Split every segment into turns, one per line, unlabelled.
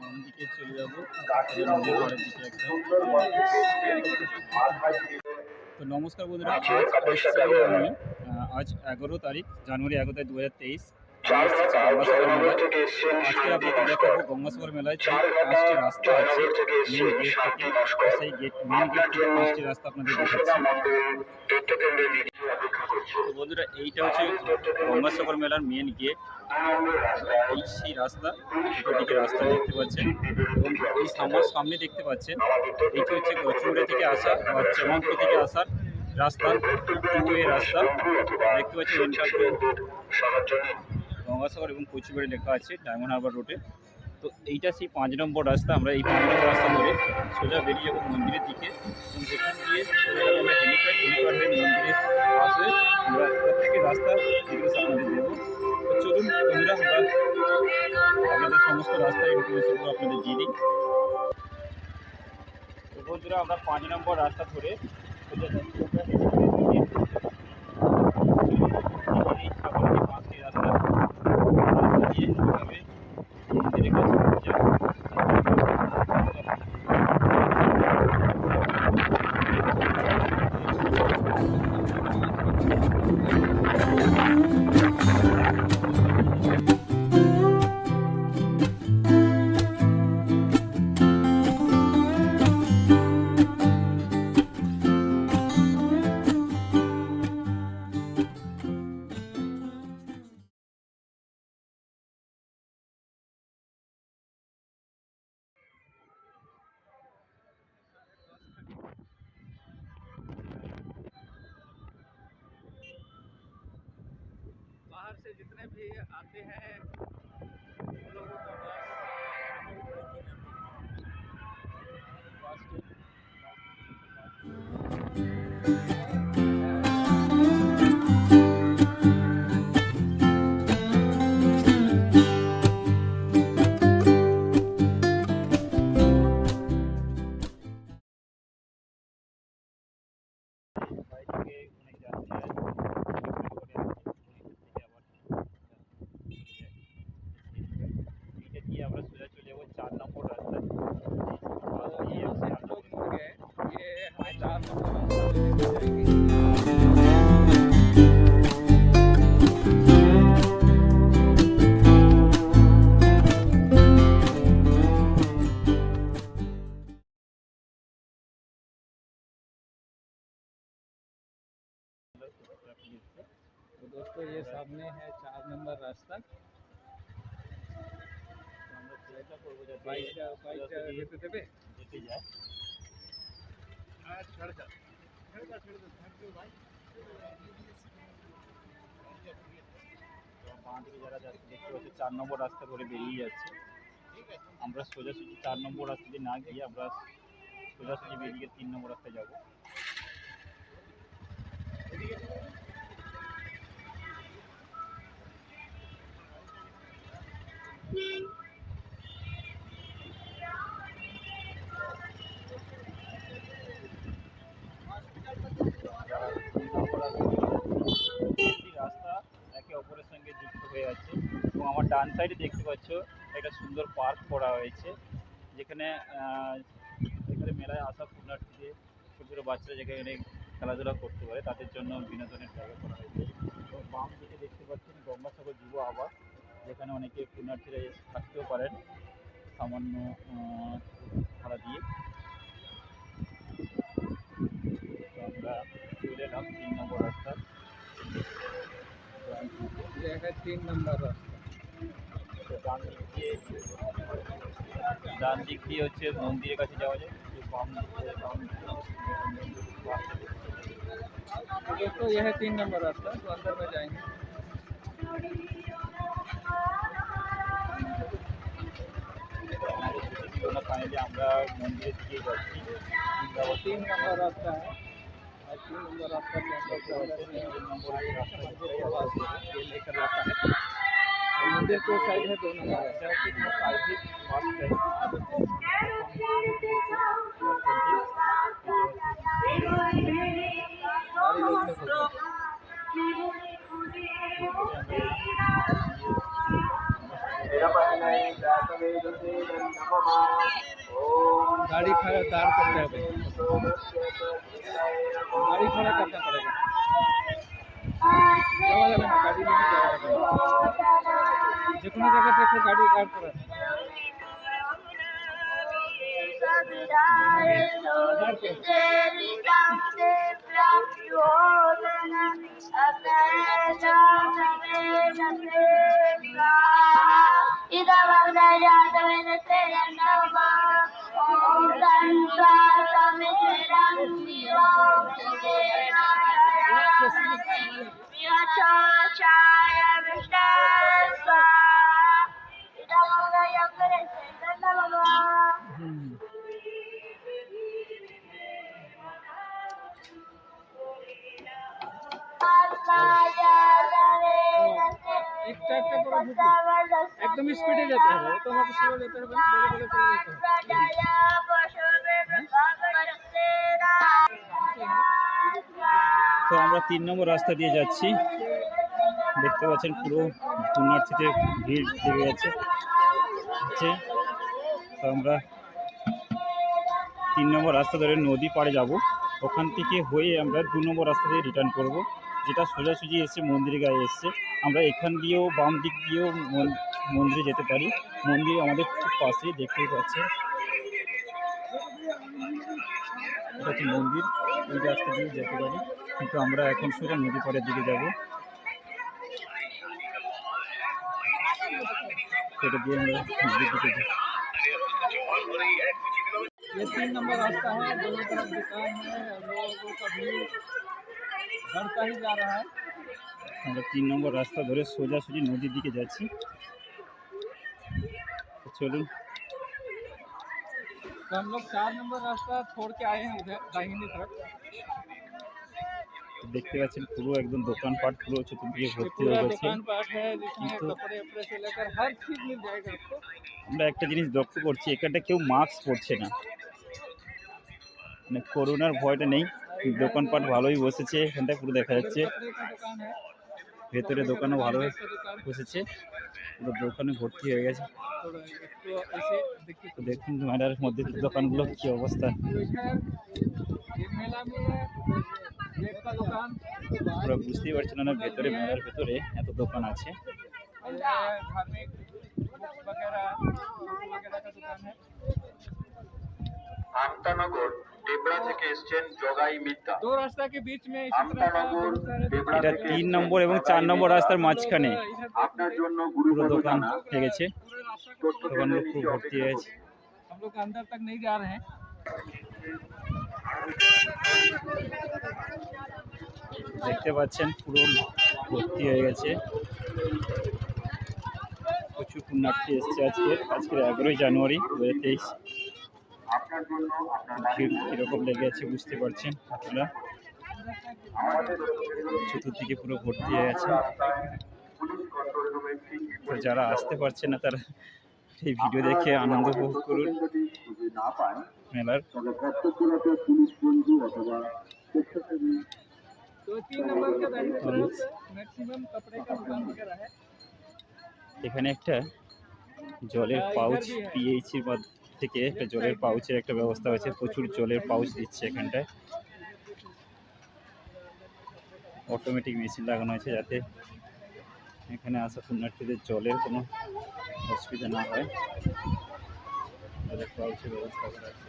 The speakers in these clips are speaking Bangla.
বাম দিকে চলে যাবো ঘরের দিকে একটা। তো নমস্কার বন্ধুরা, আজ 11 তারিখ জানুয়ারি 11 তারিখ 2023। গঙ্গাসাগর মেলায় আজকে আপনাদের দেখাবো গঙ্গাসাগর মেলায় যে 5টি রাস্তা আছে মেন গেট থেকে, সেই মেন গেট থেকে 5টি রাস্তা আপনাদের দেখাচ্ছি। তো বন্ধুরা, এইটা হচ্ছে গঙ্গাসাগর মেলার মেন গেট। এই সেই রাস্তা, দুটো দিকে রাস্তা দেখতে পাচ্ছেন, এবং এই সামনে দেখতে পাচ্ছেন এইটি হচ্ছে চুড়ে থেকে আসা বা চেমনপুর থেকে আসার রাস্তা, টু-ওয়ে রাস্তা দেখতে পাচ্ছেন। এন্টার গঙ্গাসাগর এবং কচুবাড়ি লেখা আছে ডায়মন্ড হারবার রোডে। তো এইটা সেই 5 নম্বর রাস্তা। আমরা এই 5 নম্বর রাস্তা ধরে সোজা বেরিয়ে যাবো মন্দিরের দিকে, এবং যেখান দিয়ে সোজা যাবো আমরা হেলিপ্যাড হয়ে মন্দিরের পাশে আমরা প্রত্যেকের রাস্তা ডিটেলস আপনাদের দেবো। তো চলুন বন্ধুরা, আমরা আপনাদের সমস্ত রাস্তার ইনফরমেশনগুলো আপনাদের দিয়ে দিই। তো বন্ধুরা, আমরা 5 নম্বর রাস্তা ধরে সোজা যাচ্ছি আমরা এই সাগরের 5টি রাস্তা দিয়ে এইভাবে মন্দিরের কাছে যাবো।
बाहर से जितने भी आते हैं उन लोगों का
আমরা সোজা চলে যাবো 4 নম্বর রাস্তায়।
ये हमें 4 नंबर रास्ता जाएंगे। तो दोस्तों, ये सामने है 4 नंबर रास्ता। बाइक যেতে দেবে?
যেতে যায়। বাঁ দিকে যারা যাচ্ছে দেখতে পাচ্ছি 4 নম্বর রাস্তা ধরে বেরিয়ে যাচ্ছে। আমরা সোজাসুজি 4 নম্বর রাস্তা দিয়ে না গিয়ে আমরা সোজাসুজি বেরিয়ে 3 নম্বর রাস্তায় যাবো। রাস্তা একে অপরের সঙ্গে যুক্ত হয়ে আছে, এবং আমার ডান সাইডে দেখতে পাচ্ছ একটা সুন্দর পার্ক করা হয়েছে, যেখানে মেলায় আসা পুণ্যার্থীদের, ছোটো ছোটো বাচ্চারা যেখানে খেলাধুলা করতে পারে তাদের জন্য বিনোদনের জায়গা করা হয়েছে। এবং বাম দিকে দেখতে পাচ্ছেন গঙ্গাসাগর যুব আবাস, যেখানে অনেকে পুণ্যার্থীরা এসে থাকতেও পারেন সামান্য ভাড়া দিয়ে। আমরা চলে এলাম 3 নম্বর রাস্তা।
तीन नंबर रास्ता।
ডান দিক দিয়ে হচ্ছে মন্দিরের কাছে যাওয়া যায়।
तो दोस्तों, यह है 3 नंबर रास्ता, तो अंदर में जाएंगे।
फाइनली আমরা মন্দিরের दिखे যাচ্ছি।
3 नंबर रास्ता है, और 3 नंबर रास्ता से हम लोग
3 नंबर रास्ता
ये लेकर आता है। मंदिर के साइड है 2 नंबर रास्ता।
प्राइवेट बस स्टैंड
गाड़ी खड़ा दार करते हैं गाड़ी खड़ा करना पड़ेगा जावा जाবে না গাড়ি নিয়ে যাওয়া যাবে না যে কোনো জায়গা থেকে গাড়ি দাঁড় করা একটা একটা করে ঢুকি একদম স্পিডে যেতে হবে তো আমাকে স্লো যেতে হবে না বলে বলে চলে যেতে
তো আমরা 3 নম্বর রাস্তা দিয়ে যাচ্ছি। দেখতে পাচ্ছেন পুরো পুণ্যার্থীতে ভিড় লেগে গেছে। তো আমরা 3 নম্বর রাস্তা ধরে নদী পাড়ে যাব, ওখান থেকে হয়ে আমরা 2 নম্বর রাস্তা দিয়ে রিটার্ন করব, যেটা সোজাসুজি এসে মন্দিরের গায়ে এসছে। আমরা এখান দিয়েও বাম দিক দিয়েও মন্দিরে যেতে পারি। মন্দির আমাদের খুব পাশে, দেখতেই পাচ্ছেন এটা হচ্ছে মন্দির, ওই রাস্তা দিয়ে যেতে পারি, কিন্তু আমরা এখন সোজা নদী পাড়ের দিকে যাব। সেটা দিয়ে আমরা নদীর দিকে যাই।
ये 3 नंबर रास्ता है दोनों तरफ दुकान है लोगों का भीड़ बढ़ता ही जा रहा है
আমরা 3 নম্বর রাস্তা ধরে সোজাসুজি নদীর দিকে যাচ্ছি। তো চলুন।
तो हम लोग 4 नंबर रास्ता छोड़ के आए हैं उधर दाहिनी तरफ
দেখতে পাচ্ছেন পুরো একদম দোকানপাট পুরো চতুর্দিকে
ये
ভর্তি
पूरा
হয়ে গেছে।
दुकान पाट है जिसमें
কিন্তু
कपड़े उपड़े से लेकर हर चीज मिल जाएगा आपको
আমরা একটা জিনিস লক্ষ্য করছি, এখানটা কেউ মাস্ক পরছে না, মানে করোনার ভয়টা নেই। দোকানপাট ভালোই বসেছে, এখানটা পুরো দেখা যাচ্ছে।
कपड़े का दुकान है
ভেতরে দোকানও ভালো
का दुकान
বসেছে, পুরো দোকানে ভর্তি হয়ে গেছে।
थोड़ा इसको ऐसे देखिए
তো দেখুন মেলার মধ্যে দোকানগুলো কি অবস্থা।
इधर ये मेला में गेट का दुकान
পুরো বুঝতেই পারছেন না ভেতরে, মেলার ভেতরে এত দোকান আছে।
और ये धार्मिक बुक्स वगैरह का दुकान है
আমতানগর টেবরা থেকে এসেছেন জগাই মিত্তা।
दो रास्ता के बीच में इसी तरह का बहुत सारे दुकान
এটা 3 নম্বর এবং 4 নম্বর রাস্তার মাঝখানে
আপনার জন্য
পুরো
গুরুপদ
দোকান
জানা
হয়ে গেছে,
पूरे रास्ता के
দোকানগুলো খুব ভর্তি হয়ে গেছে।
हम लोग अंदर तक नहीं जा रहे हैं
দেখতে পাচ্ছেন পুরো ভর্তি হয়ে গেছে, প্রচুর পুণ্যার্থী এসছে আজকের 11ই জানুয়ারি 2023।
আপনার জন্য আপনার
ভিড় কীরকম লেগে আছে বুঝতে পারছেন আপনারা, চতুর্দিকে পুরো ভর্তি হয়ে গেছে।
পুলিশ কন্ট্রোল রুমের ঠিক
তো যারা আসতে পারছে না তারা এই ভিডিও দেখে আনন্দ উপভোগ করুন
যদি খুঁজে না পান
মেলার।
তবে কর্তব্যরত পুলিশ বন্ধু অথবা স্বেচ্ছাসেবী
तो 3 नंबर के दाहिने तरफ मैक्सिमम कपड़े का दुकान वगैरह है
এখানে একটা জলের পাউচ পিএইচির থেকে একটা জলের পাউচের একটা ব্যবস্থা আছে, প্রচুর জলের পাউচ দিচ্ছে এখানটায়। অটোমেটিক মেশিন লাগানো হয়েছে যাতে এখানে আসা পুণ্যার্থীদের জলের কোনো অসুবিধা না হয়। জলের পাউচের ব্যবস্থা করা আছে।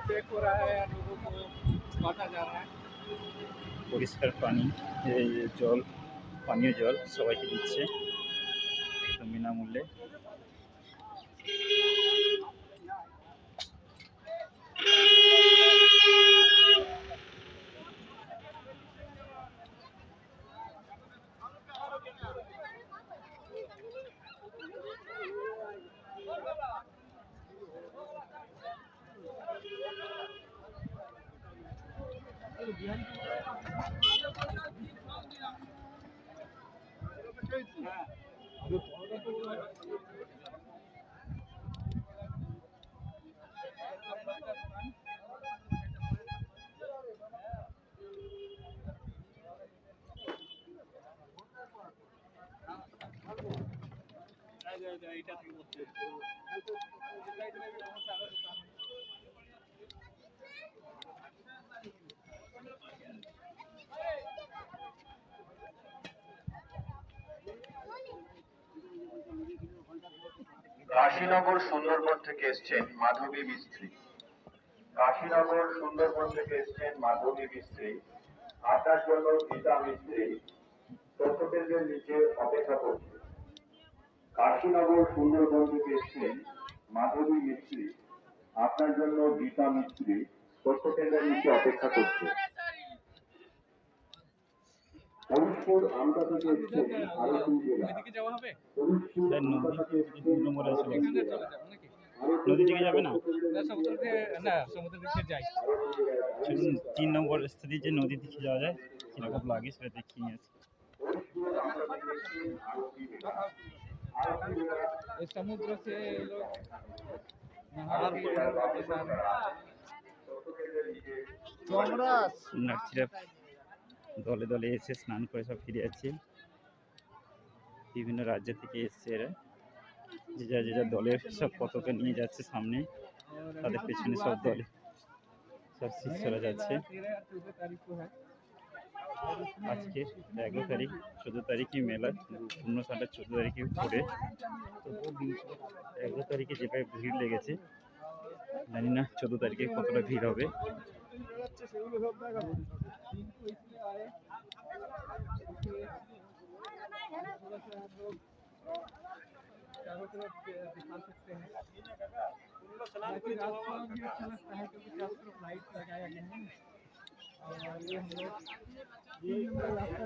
चेक हो रहा है लोगों को बांटा जा रहा है
পরিষ্কার পানি, এই যে জল, পানীয় জল সবাইকে দিচ্ছে একদম বিনামূল্যে।
এইটা থেকে বলতে
কাশীনগর সুন্দরবন থেকে এসছেন মাধবী মিস্ত্রি। কাশীনগর সুন্দরবন থেকে এসছেন মাধবী মিস্ত্রি। আপনার জন্য গীতা মিস্ত্রি তথ্যকেন্দ্রের নিচে অপেক্ষা করছে। কাশীনগর সুন্দরবন থেকে এসছেন মাধবী মিস্ত্রি। আপনার জন্য গীতা মিস্ত্রি তথ্যকেন্দ্রের নিচে অপেক্ষা করছে। হরিশপুর আমতা থেকে এসছেন আরতি জেলা।
ওইদিকে যাওয়া হবে
হরিশপুর
তাই
আমতা থেকে এসছেন
3 নম্বরে চলে
এখানে
আসবে।
চলে যাবো নাকি
নদী থেকে যাবে না?
সমুদ্র দিকে যাই
চলুন 3 নম্বর স্থিতি যে নদী দিকে যাওয়া যায় কিরকম লাগে সেটা দেখিয়ে নিয়ে আসি।
इस समुद्र से लोग नहा भी
পুণ্যার্থীরা দলে দলে এসে স্নান করে সব ফিরে যাচ্ছে। বিভিন্ন রাজ্য থেকে এসছে এরা, যে যার দলের সব পতাকা নিয়ে যাচ্ছে সামনে, তাদের পেছনে সব দলে সব শিষ্যরা যাচ্ছে।
13 और 14 तारीख को है
আজকে 11 তারিখ, 14 তারিখে মেলা, পূর্ণ সালটা 14 তারিখে পড়ে। তো 11 তারিখে যেভাবে ভিড় লেগেছে, জানি না 14 তারিখে কতটা ভিড় হবে।
इनको इसलिए आए क्योंकि थोड़ा सा हम लोग चारों तरफ दिखा सकते हैं बाकी रात को भी अच्छा लगता है क्योंकि चारों तरफ लाइट लगाया गया है और ये हम लोग ये नंबर रास्ता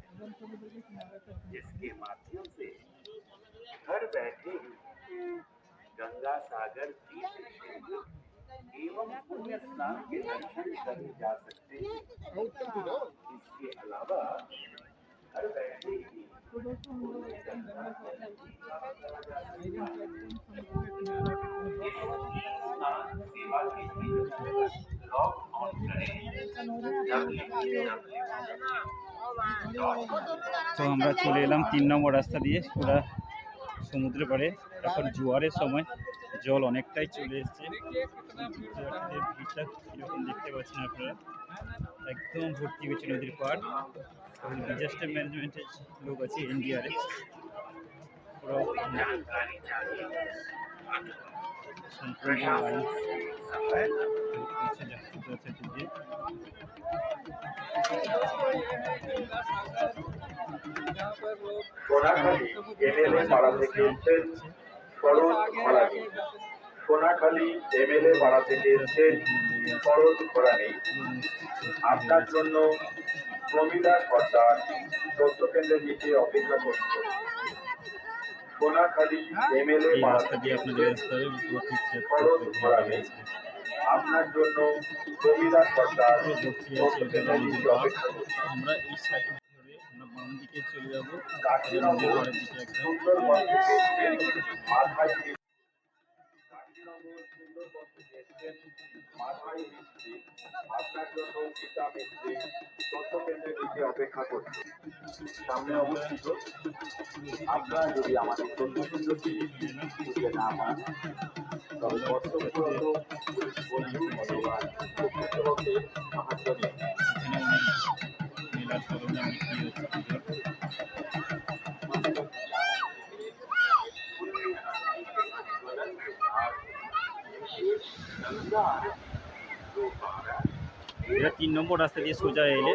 एकदम समुद्र के किनारे तक
जिसके माध्यम से घर बैठे ही गंगा सागर तीर्थ क्षेत्र एवं पुण्य स्नान के दर्शन करे जा सकते हैं। इसके अलावा घर बैठे ही
तो दोस्तों हम लोग एकदम जंगल से एकदम समुद्र के किनारे
स्नान सेवा के लिए लॉग ऑन करें।
তো আমরা চলে এলাম 3 নম্বর রাস্তা দিয়ে পুরা সমুদ্রে পাড়ে। এখন জোয়ারের সময়, জল অনেকটাই চলে এসছে। ভিড়টা কীরকম দেখতে পাচ্ছেন আপনারা, একদম ভর্তি হয়েছে নদীর পাড়। এবং ডিজাস্টার ম্যানেজমেন্টের লোক আছে, এনডিআরএফ, পুরো সম্পূর্ণ লাইন দিয়ে।
जहाँ पर लोग
সোনাখালী এমএলএ পাড়া থেকে এসছেন সরোজ ঘরানি। সোনাখালী এমএলএ পাড়া থেকে এসছেন সরোজ ঘরানি। আপনার জন্য প্রমিলা সরকার তথ্যকেন্দ্রের নিচে অপেক্ষা করছে। সোনাখালী এমএলএ
এই
পাড়া
রাস্তা
থেকে
দিয়ে আপনাদের
এসছেন
আসতে হবে, পুরো ঠিকঠাক
সরোজ ঘরানি। আপনার জন্য প্রমিলা সরকার
পুরো ভর্তি আছে
তথ্যকেন্দ্রের নিচে অপেক্ষা করছে।
আমরা এই সাইড ধরে আমরা বাম দিকে চলে যাবো, নদীর
কাশীনগর
পাড়ের দিকে একদম।
সুন্দরবন থেকে এসছেন মাথায় কাশীনগর সুন্দরবন থেকে এসছেন মাথায় মিস্ত্রি। আপনার জন্য গীতা মিস্ত্রি তথ্যকেন্দ্রের নিচে অপেক্ষা করছে। সামনে অবস্থিত। আপনারা যদি আমাদের তথ্যকেন্দ্রটি খুঁজে না পান তবে কর্তব্যরত বন্ধু অথবা প্রকৃতপক্ষে সাহায্য নিন।
এখানে অনেক মেলার সরঞ্জাম বিক্রি হচ্ছে পুজোর। এটা 3 নম্বর রাস্তা দিয়ে সোজা এলে